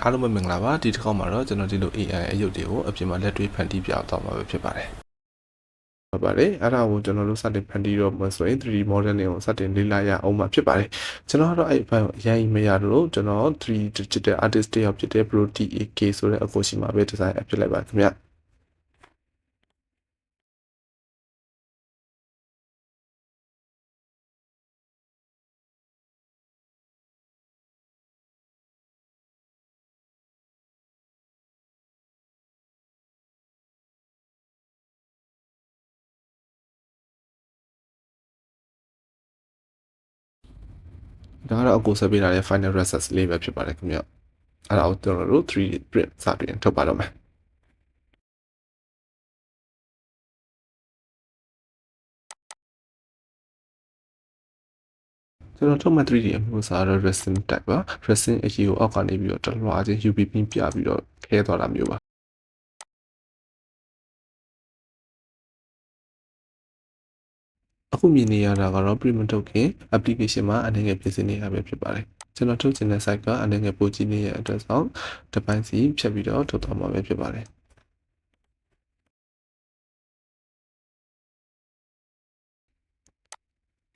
အားလုံးပဲမင်္ဂလာပါဒီတစ်ခေါက်မှာတော့ကျွန်တော်ဒီလို AI အရုပ်တွေကိုအပြင်မှာလက်တွေ့ဖန်တီးပြတော့မှာပဲဖြစ်ပါတယ်ဟုတ်ပါတယ်အဲ့ဒါကိုကျွန်တော်တို့စတင်ဖန်တီးတော့မှဆိုရင် 3D model တွေကိုစတင်လေ့လာရအောင်မှာဖြစ်ပါတယ်ကျွန်တော်ကတော့အဲ့ဘက်အရင်မရလို့ကျွန်တော် 3D digital artist တယောက်ဖြစ်တဲ့ Pro TAK ဆိုတဲ့အကိုရှိမှာပဲ design အဖြစ်လိုက်ပါခင်ဗျဒါကတော့အကိုဆက်ပေးထားတဲ့ final result လေးပဲဖြစ်ပါတယ်ခင်ဗျအဲ့ဒါကိုကျွန်တော်တို့ 3D print စတင်ထုတ်ပါတော့မယ်ကျွန်တော်ထုတ်မှ 3D အမျိုးအစားတော့ resin type ပါ resin အကြီးကိုအောက်ကနေပြီးတော့တလွှာချင်း UV ပြပြပြီးတော့ခဲသွားတာမျိုးပါအခုမြင်နေရတာကတော့ print မထုတ်ခင် application မှာအနေငယ်ပြင်ဆင်နေရပဲဖြစ်ပါတယ်ကျွန်တော်ထုတ်ချင်တဲ့ site ကအနေငယ်ပို့ကြည့်နေတဲ့အတွက်ကြောင့်တစ်ပိုင်းစီဖြတ်ပြီးတော့ထုတ်သွားမှာပဲဖြစ်ပါတယ်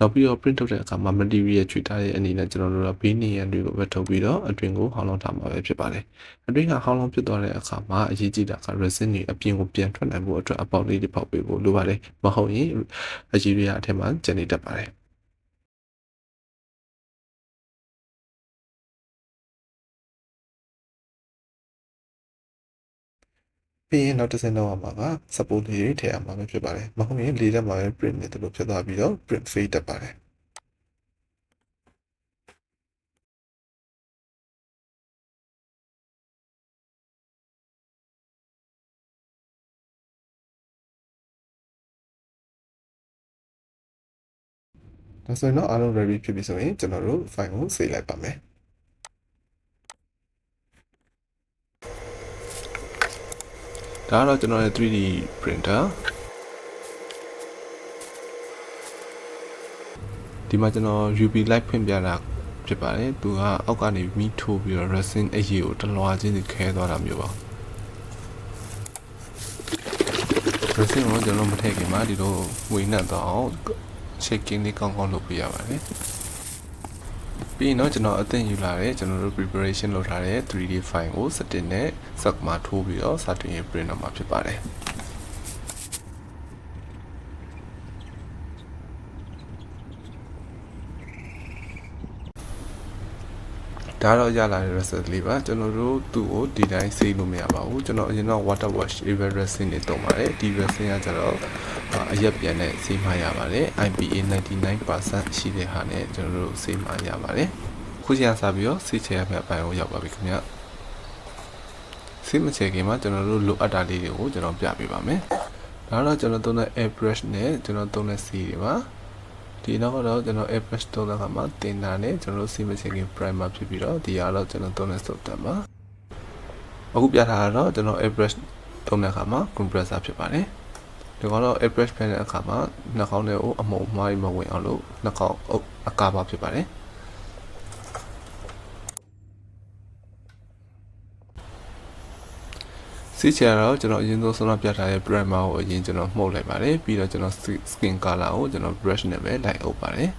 နောက်ပြီးတော့ print ထုတ်တဲ့အခါမှာ material ချွေထားတဲ့အနေနဲ့ကျွန်တော်တို့ကဘေးနေရန်တွေကိုပဲထုတ်ပြီးတော့အတွင်ကိုဟောင်းလောင်းထားမှာပဲဖြစ်ပါတယ်အတွင်ကဟောင်းလောင်းဖြစ်သွားတဲ့အခါမှာအရေးကြီးတာက resin တွေအပြင်ကိုပြန်ထွက်နိုင်ဖို့အတွက်အပေါက်လေးတွေပေါက်ပေးဖို့လိုပါတယ်မဟုတ်ရင်အကြီးတွေအထက်မှာကျန်နေတတ်ပါတယ်ပြီးရင်နောက်တစ်ဆင့်တော့မှာက support လေးတွေထည့်ရမှာပဲဖြစ်ပါတယ်မဟုတ်ရင်လေးတက်မှာပဲ print နေတယ်လို့ဖြစ်သွားပြီးတော့ print fade တက်ပါတယ်ဒါဆိုရင်တော့အားလုံး ready ဖြစ်ပြီဆိုရင်ကျွန်တော်တို့ file ကို save လိုက်ပါမယ်ဒါကတော့ကျွန်တော်ရဲ့ 3D printer ဒီမှာကျွန်တော် UV light ဖွင့်ပြတာဖြစ်ပါတယ်သူကအောက်ကနေမီးထိုးပြီးတော့ resin အရေးကိုတလွှာချင်းစီခဲသွားတာမျိုးပါ resin ကိုကျွန်တော်မထည့်ခင်မှာဒီလိုဝေနှက်တော့အောင် shaking လေးကောင်းကောင်းလုပ်ပြရပါတယ်ပြီးရင်တော့ကျွန်တော်အသင်ယူလာတဲ့ကျွန်တော်တို့ preparation လုပ်ထားတဲ့ 3D file ကို setting နဲ့ set မှာထိုးပြီးတော့စတင်ရေး print တော့မှာဖြစ်ပါတယ်ဒါတော့ရလာတဲ့ result လေးပါကျွန်တော်တို့သူ့ကိုဒီတိုင်းဆေးလို့မရပါဘူးကျွန်တော်အရင်တော့ water wash river resin တွေတုံးပါတယ်ဒီ resin ကကျတော့အရက်ပြန်နဲ့ဆေးမှရပါတယ် IPA 99% ရှိတဲ့ဟာနဲ့ကျွန်တော်တို့ဆေးမှရပါတယ်ခုချိန်စပြီးတော့ဆေးချေရမယ့်အပိုင်းကိုရောက်ပါပြီခင်ဗျဆေးမချေခင်မှာကျွန်တော်တို့လိုအပ်တာလေးတွေကိုကျွန်တော်ပြပေးပါမယ်ဒါတော့ကျွန်တော်သုံးတဲ့ airbrush နဲ့ကျွန်တော်သုံးတဲ့ဆေးတွေပါဒီနောက်ကတော့ကျွန်တော် airbrush သုံးတဲ့အခါမှာတင်တာနဲ့ကျွန်တော်တို့စီမချင်ခင် primer ဖြစ်ပြီးတော့ဒီကတော့ကျွန်တော်သုံးတဲ့ software ပါအခုပြထားတာတော့ကျွန်တော် airbrush သုံးတဲ့အခါမှာ compressor ဖြစ်ပါတယ်ဒီကတော့ airbrush ဖယ်တဲ့အခါမှာနှာခေါင်းတွေကိုအမုံမိုင်းမဝင်အောင်လို့နှာခေါင်းအုပ်အကားပါဖြစ်ပါတယ်စီချာတော့ကျွန်တော်အရင်ဆုံးပြထားတဲ့ primer ကိုအရင်ကျွန်တော်မှုတ်လိုက်ပါတယ်ပြီးတော့ကျွန်တော် skin color ကိုကျွန်တော် brush နဲ့ပဲလိုက်အုပ်ပါတယ်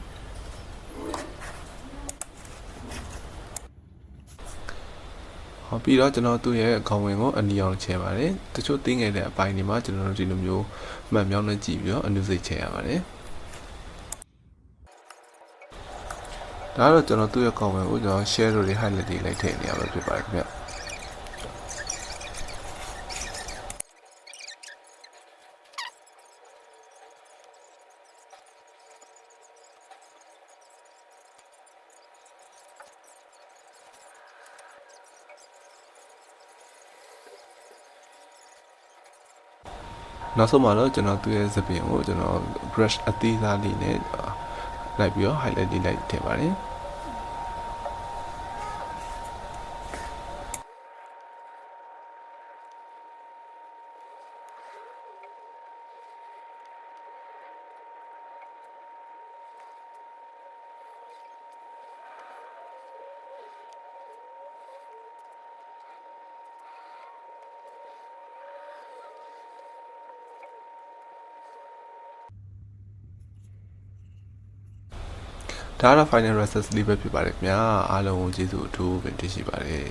ဟောပြီးတော့ကျွန်တော်သူ့ရဲ့ခေါင်းဝင်ကိုအနီအောင်ချဲပါတယ်တချို့တင်းငယ်တဲ့အပိုင်းတွေမှာကျွန်တော်တို့ဒီလိုမျိုးမှတ်မြောင်းနဲ့ကြည့်ပြီးတော့အနုစိတ်ချဲရပါတယ်ဒါတော့ကျွန်တော်သူ့ရဲ့ခေါင်းဝင်ကိုကျွန်တော် share တွေ highlight တွေလိုက်ထည့်နေရမှာဖြစ်ပါတယ်ခင်ဗျနောက်ဆုံးမှာတော့ကျွန်တော်သူ့ရဲ့သပင်ကိုကျွန်တော် brush အသေးစားလေးနဲ့လိုက်ပြီးတော့ highlight လေးလိုက်ထည့်ပါတယ် ဒါကတော့ final result လေးပဲဖြစ်ပါတယ်ခင်ဗျာအားလုံးကိုကျေးဇူးအထူးပဲတင်ရှိပါတယ်